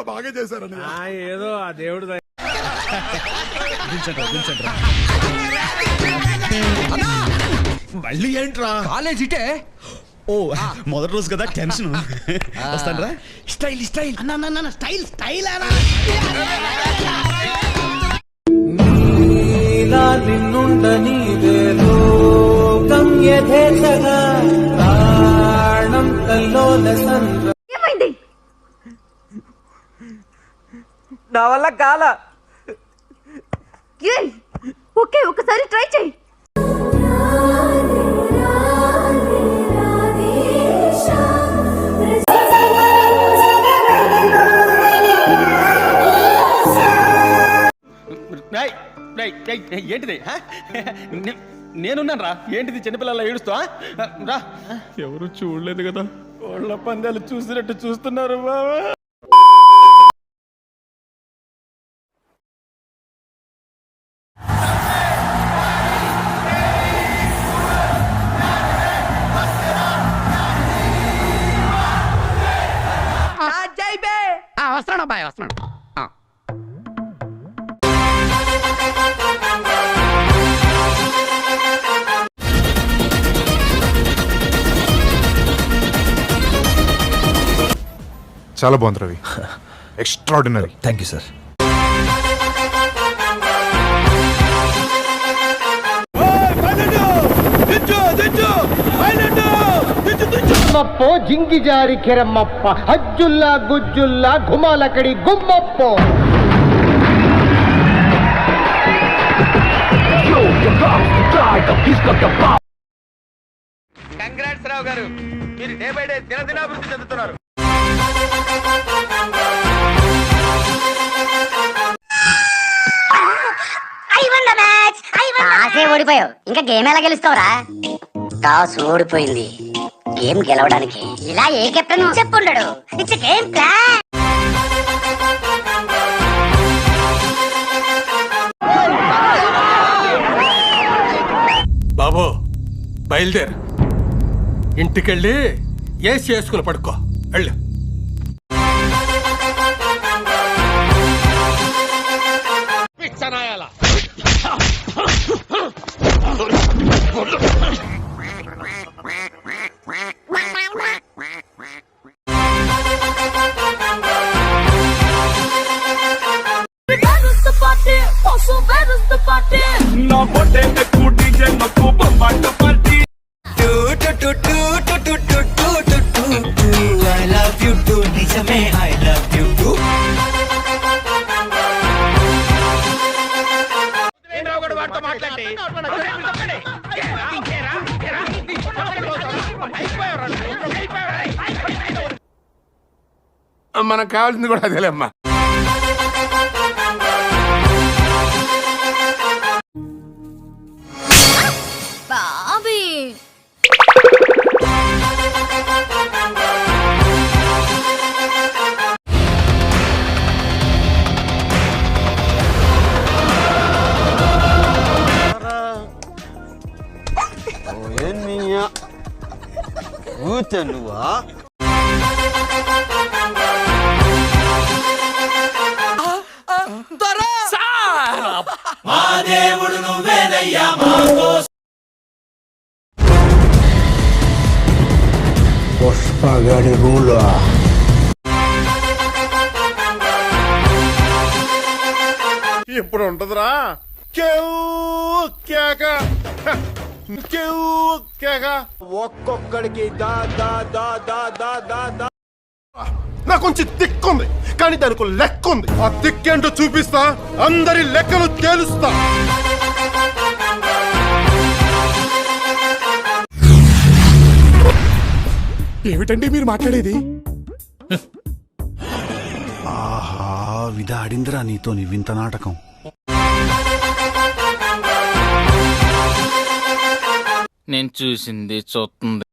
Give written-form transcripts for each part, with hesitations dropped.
బాగా చేశారని ఏదో ఆ దేవుడు మళ్ళీ ఏంట్రా కాలేజ్ ఇటే. ఓ మొదటి రోజు కదా టెన్షన్. వస్తానరా. స్టైల్ స్టైల్ అన్న స్టైల్ స్టైల్ నిన్నుండని లోకం యథేచ్ఛగా ప్రాణం కల్లోల సంద్ర. ఏమైంది? నా వల్ల కాల. ఓకే ఒకసారి ట్రై చేయి. ఏంటిది? నేనున్నాను రా. ఏంటిది చిన్నపిల్లల ఏడుస్తా రా. ఎవరు చూడలేదు కదా. కోళ్ళ పందాలు చూసినట్టు చూస్తున్నారు బాబా. వస్తున్నాడు అబ్బాయి వస్తున్నాడు. చాలా బాగుంది Ravi. Extraordinary. Thank you sir. గుమ్మప్పో జింగి జారి కెరమ్మప్ప హజ్జుల్లా గుజ్జుల్లా ఘుమాలకడి గుమ్మప్పో. కంగ్రాట్స్ రావు గారు, మీరు డే బై డే దినదినాభివృద్ధి చెందుతున్నారు. ఓడిపోయావు, ఇంకా గేమ్ ఎలా గెలుస్తావురా? టాస్ ఓడిపోయింది. గేమ్ గెలవడానికి ఇలా ఏ కెప్టెన్ చెప్పుండడు. It's game plan. బాబు బయలుదేరు. ఇంటికెళ్ళి ఏసి చేసుకుని పడుకో. వెళ్ళు. మనకు కావాల్సింది కూడా అదేలేమ్మా. బాబీ నువ్వా దేవుడు నువ్వేనయ్యా. పుష్పగడి రూలు. ఇప్పుడు ఉంటదిరా ఒక్కొక్కడికి దా దా దా దా దా దా దా. నాకు కొంచెం దిక్కుంది, కానీ దానికి లెక్క ఉంది. ఆ దిక్కేంటో చూపిస్తా, అందరి లెక్కలు తేలుస్తా. ఏమిటండి మీరు మాట్లాడేది? ఆహా, విధాడిందిరా నీతో నీ వింత నాటకం. నేను చూసింది చూస్తుంది.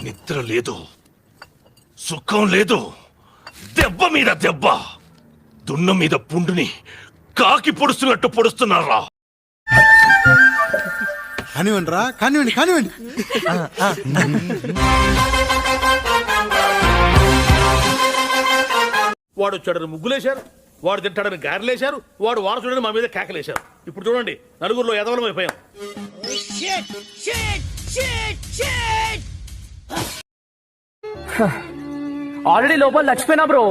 నిద్ర లేదు, సుఖం లేదు, దెబ్బ మీద దెబ్బ. దున్న మీద పుండుని కాకి పొడుస్తున్నట్టు పొడుస్తున్నారా? కానివ్వండి రా, కానివ్వండి కానివ్వండి. వాడు వచ్చాడని ముగ్గులేశారు, వాడు తింటాడని గారెలేశారు, వాడు వారసుడని మా మీద కేకలేశారు. ఇప్పుడు చూడండి, నలుగురిలో ఎదవలం అయిపోయాం. ఆల్రెడీ లోపల చచ్చిపోయినా బ్రో.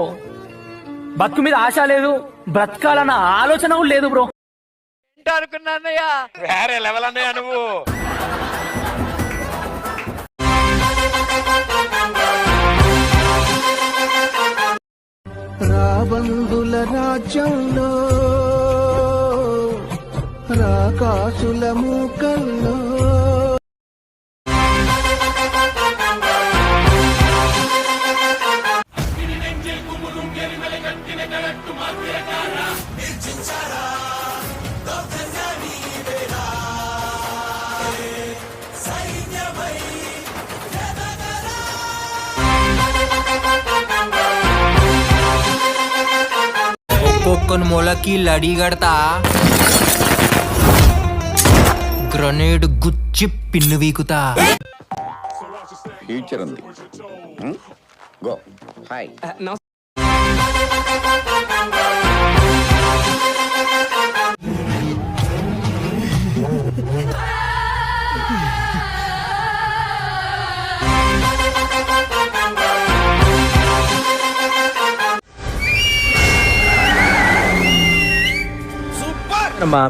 బతుకు మీద ఆశ లేదు, బ్రతకాలన్న ఆలోచన కూడా లేదు బ్రో. అనుకున్నానయ్యా, వేరే లెవెల్ అన్నయ్యా నువ్వు. రాబందుల రాజ్యంలో రాకాసుల మూకల్లో ఒక్కొక్కని మొలకి లడి కడతా, గ్రనేడ్ గుచ్చి పిన్ను వీకుతా. ఫ్యూచర్ ఉంది. Go hi.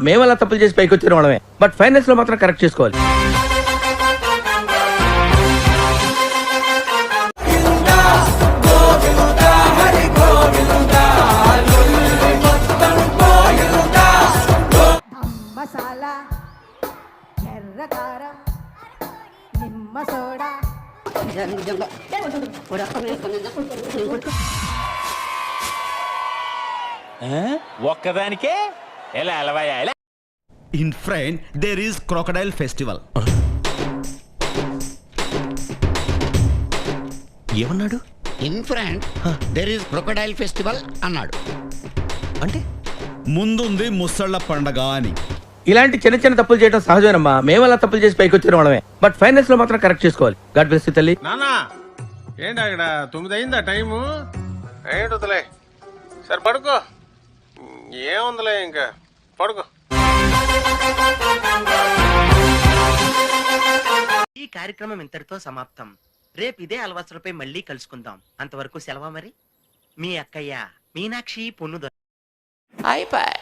మేము అలా తప్పులు చేసి పైకి వచ్చిన వాళ్ళమే, బట్ ఫైనాన్స్ లో మాత్రం కరెక్ట్ చేసుకోవాలి. మసాలా ఎర్ర కారం నిమ్మ సోడా ఒక్కదానికే ఎలా ఎలవయ్యా? In front there is crocodile festival. ఏమన్నాడు? In front there is crocodile festival అన్నాడు. అంటే ముందుంది ముసళ్ళ పండగ అని. ఇలాంటి చిన్న చిన్న తప్పులు చేయడం సహజమేనమ్మా. మేము అలా తప్పులు చేసి పైకి వచ్చిన వాళ్ళమే, బట్ ఫైనాన్స్ లో మాత్రం కరెక్ట్ చేసుకోవాలి. గాడ్ బ్లెస్ యు తల్లి. నానా ఏంటి అక్కడ 9 అయిందా టైము? ఏంటొద్దులే, సరే పడుకో. ఏముందిలే, ఇంకా పడుకో. ఈ కార్యక్రమం ఇంతటితో సమాప్తం. రేపు ఇదే అలవాసులపై మళ్ళీ కలుసుకుందాం. అంతవరకు సెలవా మరి. మీ అక్కయ్య మీనాక్షి పొన్నుదొర. అయిపోయి.